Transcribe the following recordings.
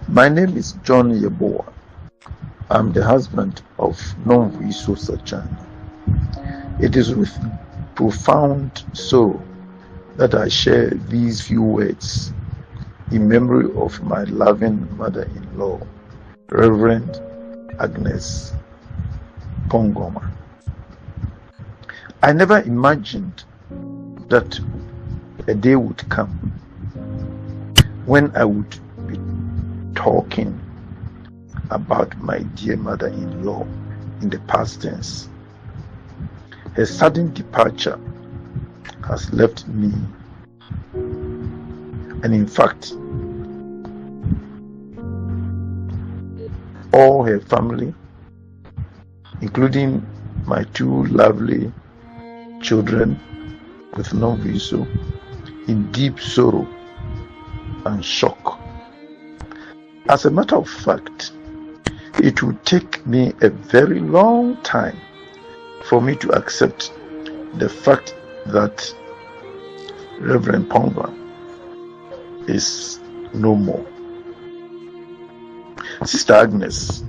My name is John Yeboah. I'm the husband of Nomvuiso Sachan. It is with profound sorrow that I share these few words in memory of my loving mother-in-law, Reverend Agnes Pongoma. I never imagined that a day would come when I would be talking about my dear mother-in-law in the past tense. Her sudden departure has left me, and in fact, all her family, including my two lovely children with Nomvuiso, in deep sorrow and shock. As a matter of fact, it would take me a very long time for me to accept the fact that Reverend Pongoma is no more. Sister Agnes,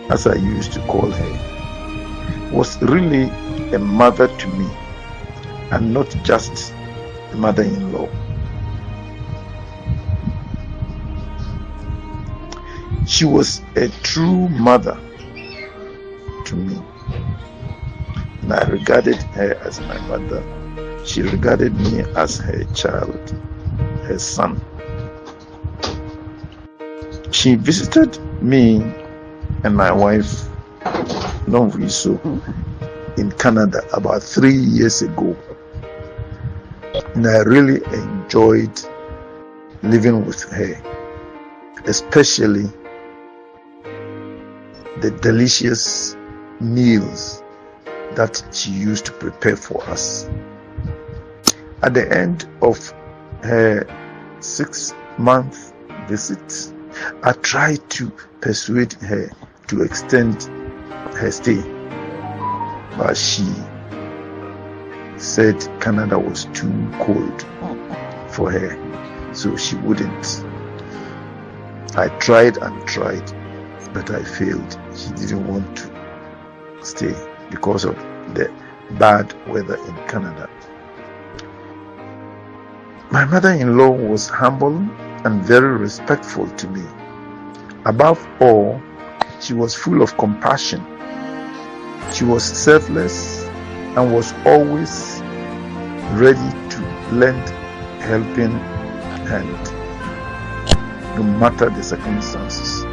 as I used to call her, was really a mother to me and not just a mother-in-law. She was a true mother to me, and I regarded her as my mother. She regarded me as her child, her son. She visited me and my wife, Nomvuiso, in Canada about 3 years ago, and I really enjoyed living with her, especially the delicious meals that she used to prepare for us. At the end of her 6-month visit, I tried to persuade her to extend her stay, but she said Canada was too cold for her, so she wouldn't. I tried and tried, but I failed. She didn't want to stay because of the bad weather in Canada. My mother-in-law was humble and very respectful to me. Above all, she was full of compassion. She was selfless and was always ready to lend a helping hand, no matter the circumstances.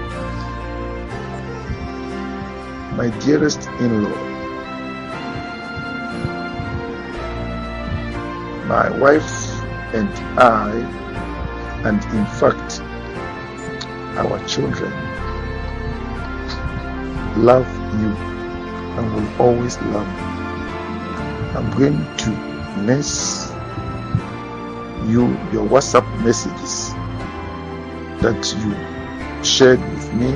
My dearest in-law, my wife and I, and in fact our children, love you and will always love you. I'm going to miss you, your WhatsApp messages that you shared with me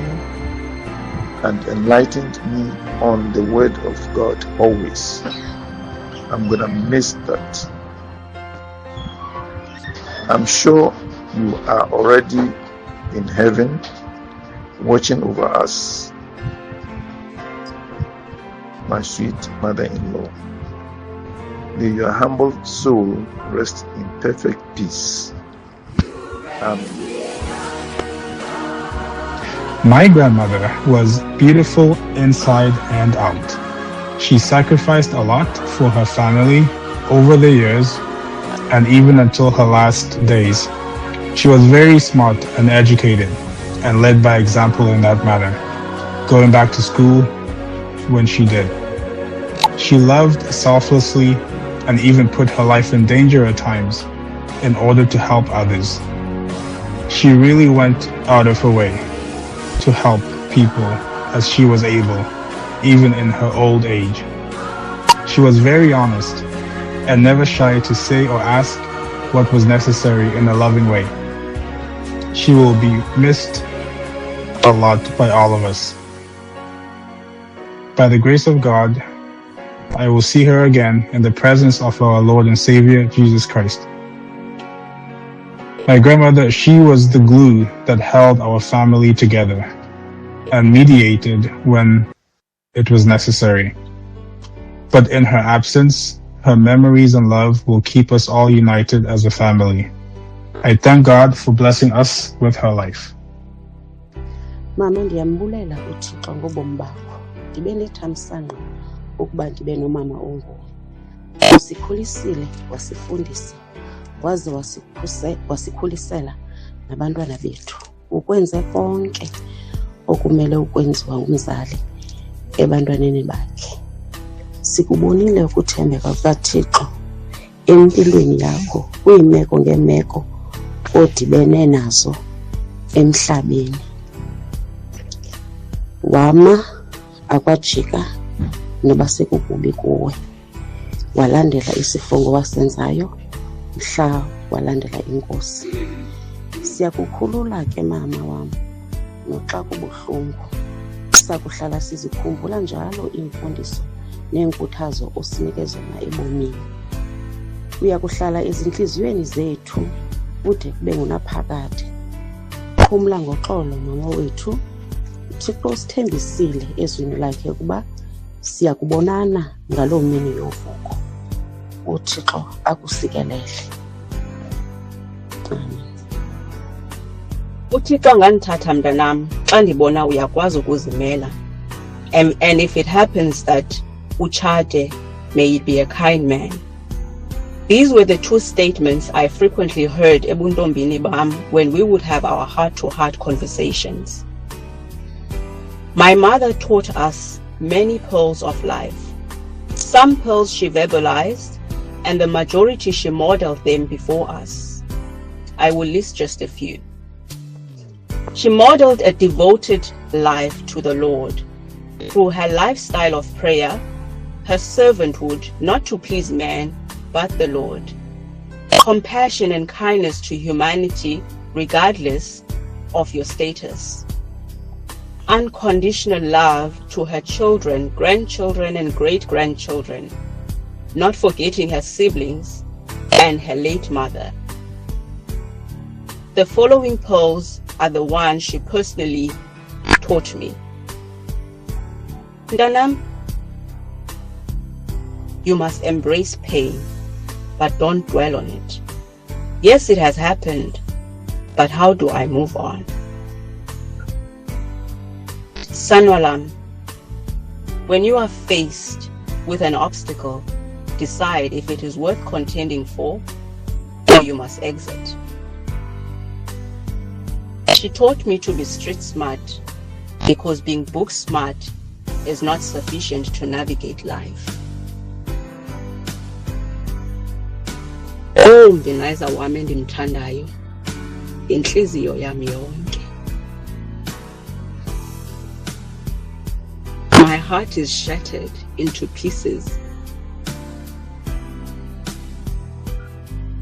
and enlightened me on the word of God always. I'm gonna miss that. I'm sure you are already in heaven watching over us, my sweet mother-in-law. May your humble soul rest in perfect peace. Amen. My grandmother was beautiful inside and out. She sacrificed a lot for her family over the years and even until her last days. She was very smart and educated and led by example in that manner, going back to school when she did. She loved selflessly and even put her life in danger at times in order to help others. She really went out of her way to help people as she was able, even in her old age. She was very honest and never shy to say or ask what was necessary in a loving way. She will be missed a lot by all of us. By the grace of God, I will see her again in the presence of our Lord and Savior, Jesus Christ. My grandmother, she was the glue that held our family together and mediated when it was necessary. But in her absence, her memories and love will keep us all united as a family. I thank God for blessing us with her life. Mama, ndiyambulela uThixo ngobomi bakho. Ndibe nethamsanqa ukuba ndibe nomama onguwe. Usikhulisile, wasifundisa, waze wasikhulisela nabantwana bethu. Ukwenze konke okumele ukwenziwa umzali ebantwaneni bakhe. Sikubonile ukuthembeka kukaThixo empilweni yakho kwiimeko ngeemeko odibene nazo emhlabeni. Wama akwajika noba sekukubi kuwe. Walandela isifungo wasenzayo mhla walandela inkosi. Siyakukhulula ke mama wam, noxa kubuhlungu. Sakuhlala sizikhumbula njalo iimfundiso neenkuthazo osinike zona ebomini. Uyakuhlala ezintliziyweni zethu ude kube ngunaphakade. Phumla ngoxolo mama wethu. uThixo usithembisile ezwini lakhe ukuba siya kubonana ngaloo mini yovuko. uThixo akusikelele. Amen. uThixo angandithatha mntanam xa ndibona uyakwazi ukuzimela. And if it happens that utshate, may it be a kind man. These were the two statements I frequently heard ebuntombini bam when we would have our heart-to-heart conversations. My mother taught us many pearls of life. Some pearls she verbalized, and the majority she modeled them before us. I will list just a few. She modeled a devoted life to the Lord through her lifestyle of prayer, her servanthood, not to please man, but the Lord, compassion and kindness to humanity, regardless of your status, unconditional love to her children, grandchildren, and great-grandchildren, not forgetting her siblings and her late mother. The following pearls are the ones she personally taught me. Ndanam, you must embrace pain, but don't dwell on it. Yes, it has happened, but how do I move on? Sanwalam, when you are faced with an obstacle, decide if it is worth contending for or you must exit. She taught me to be street smart because being book smart is not sufficient to navigate life. Oh, ndinayza wami endimthandayo, inhliziyo yami yonke. My heart is shattered into pieces,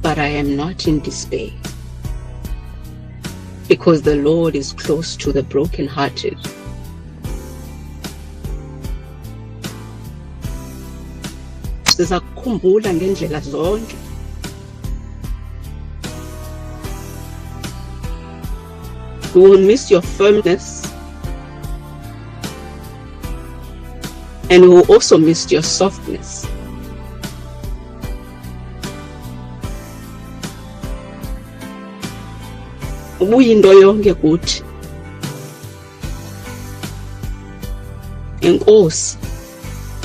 but I am not in despair, because the Lord is close to the brokenhearted. Siza kukhumbula ngendlela zonke. We will miss your firmness, and we will also miss your softness. Ubuyinto yonke kuthi. Enkosi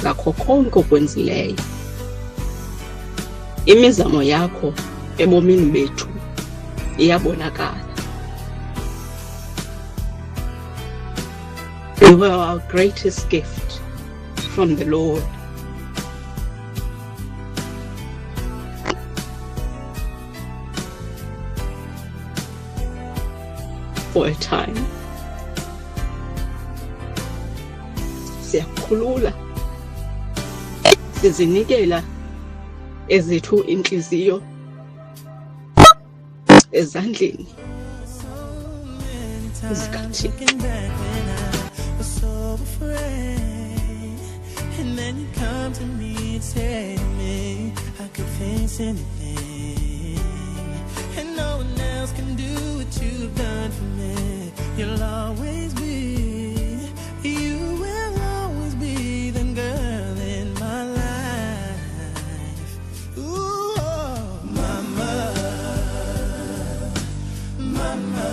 ngakho konke okwenzileyo. Imizamo yakho ebomini bethu iyabonakala. You were our greatest gift from the Lord. For a time. Siyakhulula. Sizinikela ezethu inhliziyo ezandleni zikaThixo. And then you come to me and say to me, I could face anything, and no one else can do what you've done for me. You'll always be, you will always be the girl in my life. Ooh, oh, mama, mama.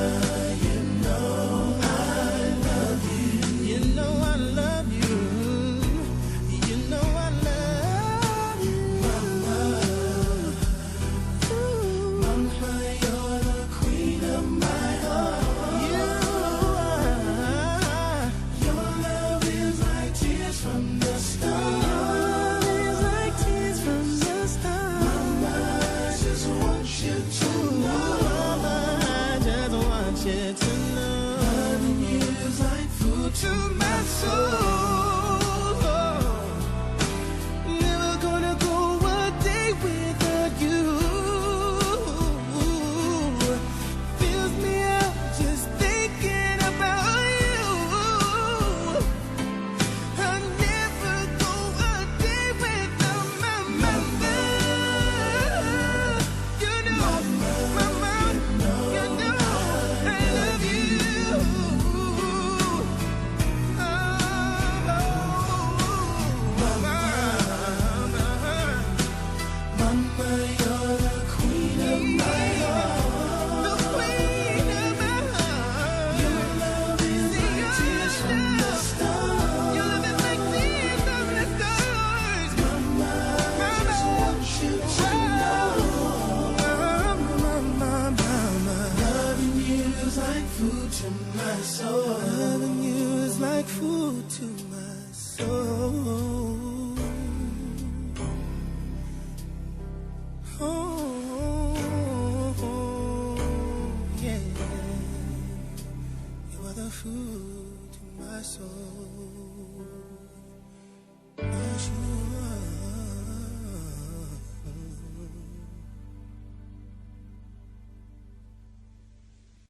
Loving you is like food to my soul. Oh, yeah. You are the food to my soul.